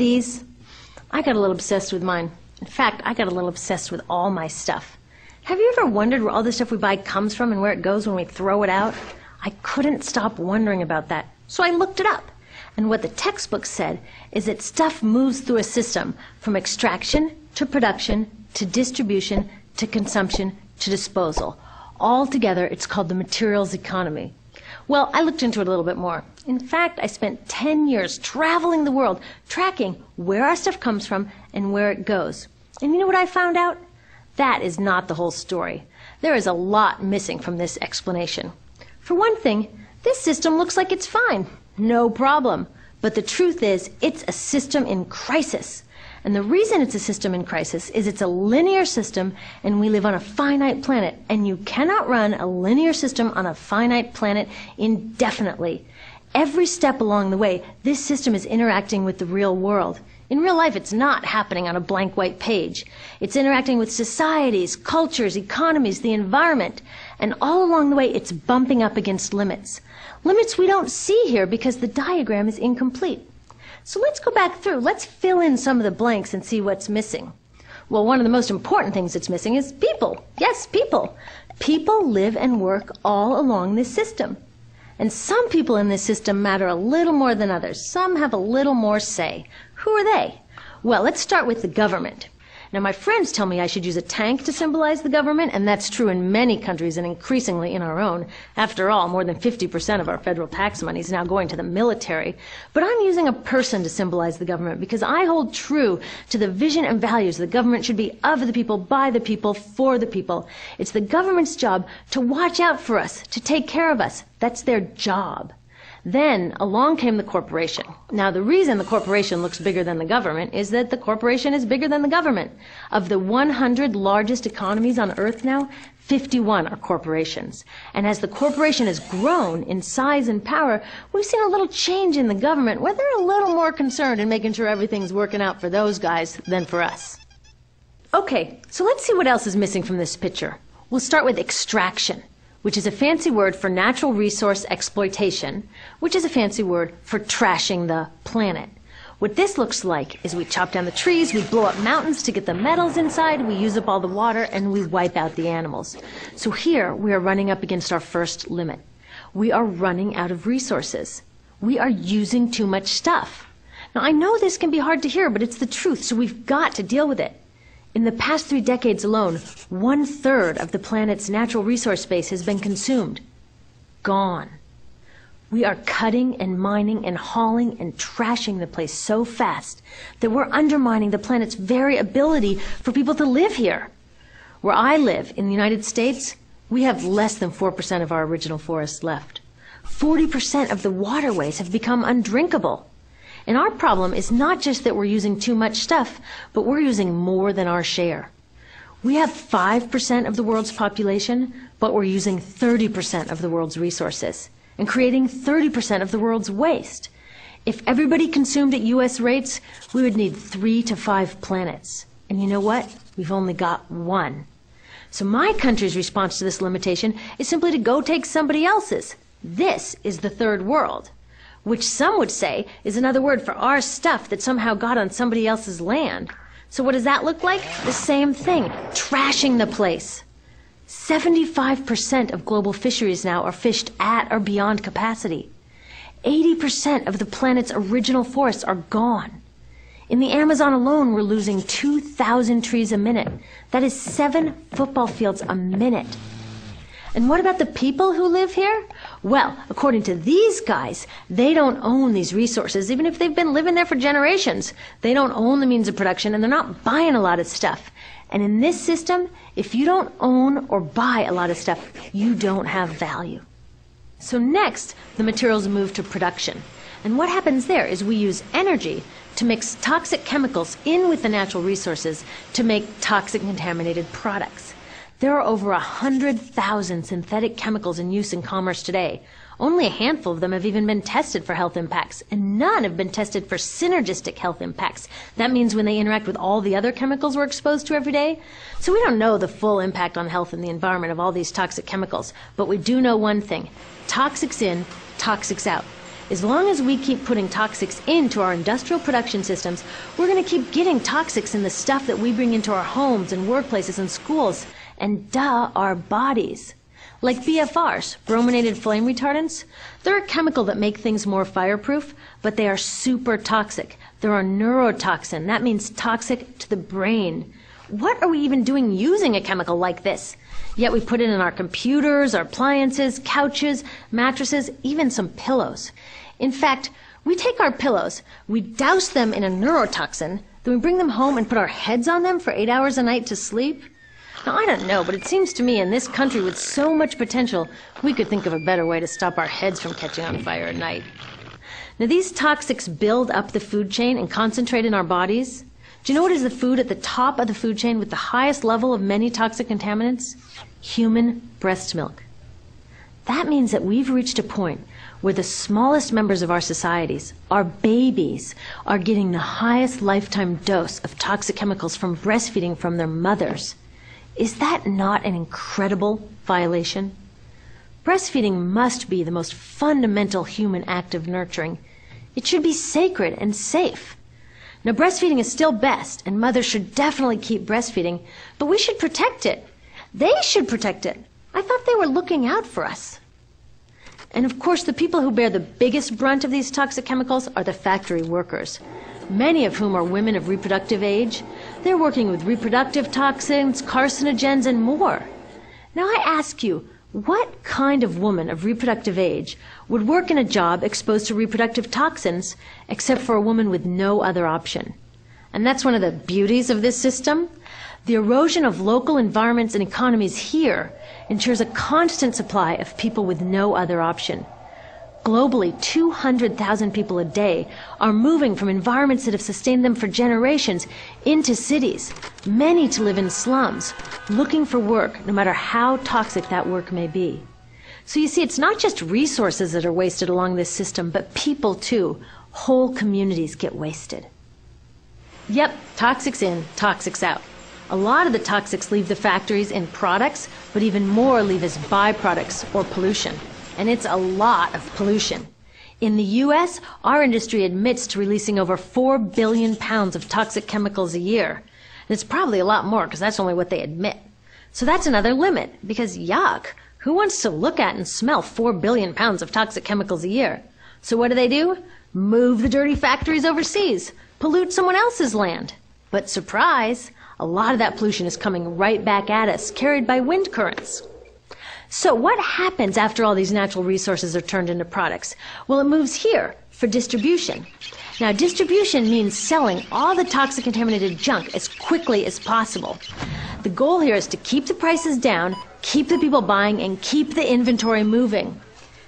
these? I got a little obsessed with mine. In fact, I got a little obsessed with all my stuff. Have you ever wondered where all the stuff we buy comes from and where it goes when we throw it out? I couldn't stop wondering about that, so I looked it up. And what the textbook said is that stuff moves through a system from extraction to production to distribution to consumption to disposal. All together, it's called the materials economy. Well, I looked into it a little bit more. In fact, I spent 10 years traveling the world, tracking where our stuff comes from and where it goes. And you know what I found out? That is not the whole story. There is a lot missing from this explanation. For one thing, this system looks like it's fine. No problem. But the truth is, it's a system in crisis. And the reason it's a system in crisis is it's a linear system and we live on a finite planet. And you cannot run a linear system on a finite planet indefinitely. Every step along the way, this system is interacting with the real world. In real life, it's not happening on a blank white page. It's interacting with societies, cultures, economies, the environment. And all along the way, it's bumping up against limits. Limits we don't see here because the diagram is incomplete. So let's go back through. Let's fill in some of the blanks and see what's missing. Well, one of the most important things that's missing is people. Yes, people. People live and work all along this system. And some people in this system matter a little more than others. Some have a little more say. Who are they? Well, let's start with the government. Now, my friends tell me I should use a tank to symbolize the government, and that's true in many countries and increasingly in our own. After all, more than 50% of our federal tax money is now going to the military. But I'm using a person to symbolize the government because I hold true to the vision and values the government should be of the people, by the people, for the people. It's the government's job to watch out for us, to take care of us. That's their job. Then along came the corporation. Now, the reason the corporation looks bigger than the government is that the corporation is bigger than the government. Of the 100 largest economies on Earth now, 51 are corporations. And as the corporation has grown in size and power, we've seen a little change in the government where they're a little more concerned in making sure everything's working out for those guys than for us. Okay, so let's see what else is missing from this picture. We'll start with extraction, which is a fancy word for natural resource exploitation, which is a fancy word for trashing the planet. What this looks like is we chop down the trees, we blow up mountains to get the metals inside, we use up all the water, and we wipe out the animals. So here we are running up against our first limit. We are running out of resources. We are using too much stuff. Now, I know this can be hard to hear, but it's the truth, so we've got to deal with it. In the past 3 decades alone, 1/3 of the planet's natural resource base has been consumed. Gone. We are cutting and mining and hauling and trashing the place so fast that we're undermining the planet's very ability for people to live here. Where I live, in the United States, we have less than 4% of our original forests left. 40% of the waterways have become undrinkable. And our problem is not just that we're using too much stuff, but we're using more than our share. We have 5% of the world's population, but we're using 30% of the world's resources and creating 30% of the world's waste. If everybody consumed at U.S. rates, we would need 3 to 5 planets. And you know what? We've only got 1. So my country's response to this limitation is simply to go take somebody else's. This is the third world, which some would say is another word for our stuff that somehow got on somebody else's land. So what does that look like? The same thing, trashing the place. 75% of global fisheries now are fished at or beyond capacity. 80% of the planet's original forests are gone. In the Amazon alone, we're losing 2,000 trees a minute. That is 7 football fields a minute. And what about the people who live here? Well, according to these guys, they don't own these resources, even if they've been living there for generations. They don't own the means of production, and they're not buying a lot of stuff. And in this system, if you don't own or buy a lot of stuff, you don't have value. So next, the materials move to production. And what happens there is we use energy to mix toxic chemicals in with the natural resources to make toxic contaminated products. There are over 100,000 synthetic chemicals in use in commerce today. Only a handful of them have even been tested for health impacts, and none have been tested for synergistic health impacts. That means when they interact with all the other chemicals we're exposed to every day. So we don't know the full impact on health and the environment of all these toxic chemicals, but we do know one thing. Toxics in, toxics out. As long as we keep putting toxics into our industrial production systems, we're going to keep getting toxics in the stuff that we bring into our homes and workplaces and schools, and our bodies. Like BFRs, brominated flame retardants, they're a chemical that make things more fireproof, but they are super toxic. They're a neurotoxin. That means toxic to the brain. What are we even doing using a chemical like this? Yet we put it in our computers, our appliances, couches, mattresses, even some pillows. In fact, we take our pillows, we douse them in a neurotoxin, then we bring them home and put our heads on them for 8 hours a night to sleep. Now, I don't know, but it seems to me in this country with so much potential, we could think of a better way to stop our heads from catching on fire at night. Now, these toxics build up the food chain and concentrate in our bodies. Do you know what is the food at the top of the food chain with the highest level of many toxic contaminants? Human breast milk. That means that we've reached a point where the smallest members of our societies, our babies, are getting the highest lifetime dose of toxic chemicals from breastfeeding from their mothers. Is that not an incredible violation? Breastfeeding must be the most fundamental human act of nurturing. It should be sacred and safe. Now, breastfeeding is still best, and mothers should definitely keep breastfeeding, but we should protect it. They should protect it. I thought they were looking out for us. And of course, the people who bear the biggest brunt of these toxic chemicals are the factory workers, many of whom are women of reproductive age. They're working with reproductive toxins, carcinogens, and more. Now I ask you, what kind of woman of reproductive age would work in a job exposed to reproductive toxins except for a woman with no other option? And that's one of the beauties of this system. The erosion of local environments and economies here ensures a constant supply of people with no other option. Globally, 200,000 people a day are moving from environments that have sustained them for generations into cities, many to live in slums, looking for work, no matter how toxic that work may be. So you see, it's not just resources that are wasted along this system, but people too. Whole communities get wasted. Yep, toxics in, toxics out. A lot of the toxics leave the factories in products, but even more leave as byproducts or pollution. And it's a lot of pollution. In the U.S., our industry admits to releasing over 4 billion pounds of toxic chemicals a year. And it's probably a lot more because that's only what they admit. So that's another limit, because yuck, who wants to look at and smell 4 billion pounds of toxic chemicals a year? So what do? Move the dirty factories overseas, pollute someone else's land. But surprise, a lot of that pollution is coming right back at us, carried by wind currents. So what happens after all these natural resources are turned into products? Well, it moves here for distribution. Now, distribution means selling all the toxic contaminated junk as quickly as possible. The goal here is to keep the prices down, keep the people buying, and keep the inventory moving.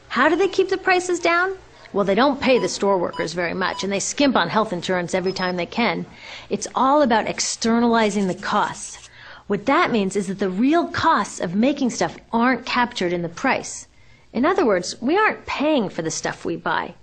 How do they keep the prices down? Well, they don't pay the store workers very much, and they skimp on health insurance every time they can. It's all about externalizing the costs. What that means is that the real costs of making stuff aren't captured in the price. In other words, we aren't paying for the stuff we buy.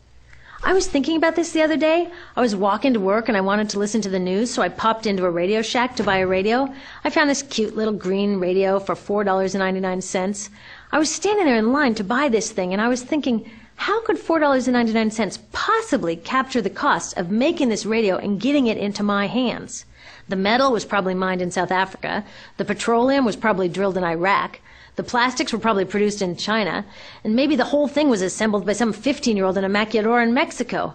I was thinking about this the other day. I was walking to work and I wanted to listen to the news, so I popped into a Radio Shack to buy a radio. I found this cute little green radio for $4.99. I was standing there in line to buy this thing, and I was thinking, how could $4.99 possibly capture the cost of making this radio and getting it into my hands? The metal was probably mined in South Africa. The petroleum was probably drilled in Iraq. The plastics were probably produced in China. And maybe the whole thing was assembled by some 15-year-old in a maquiladora in Mexico.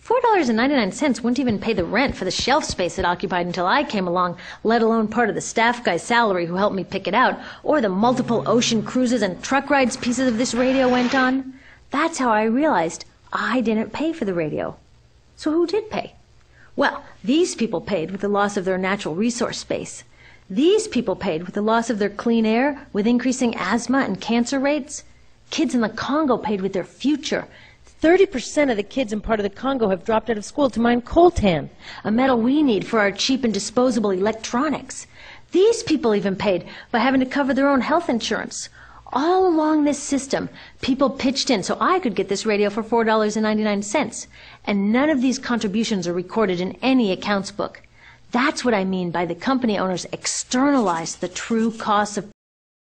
$4.99 wouldn't even pay the rent for the shelf space it occupied until I came along, let alone part of the staff guy's salary who helped me pick it out, or the multiple ocean cruises and truck rides pieces of this radio went on. That's how I realized I didn't pay for the radio. So who did pay? Well, these people paid with the loss of their natural resource space. These people paid with the loss of their clean air, with increasing asthma and cancer rates. Kids in the Congo paid with their future. 30% of the kids in part of the Congo have dropped out of school to mine coltan, a metal we need for our cheap and disposable electronics. These people even paid by having to cover their own health insurance. All along this system, people pitched in so I could get this radio for $4.99. And none of these contributions are recorded in any accounts book. That's what I mean by the company owners externalize the true costs of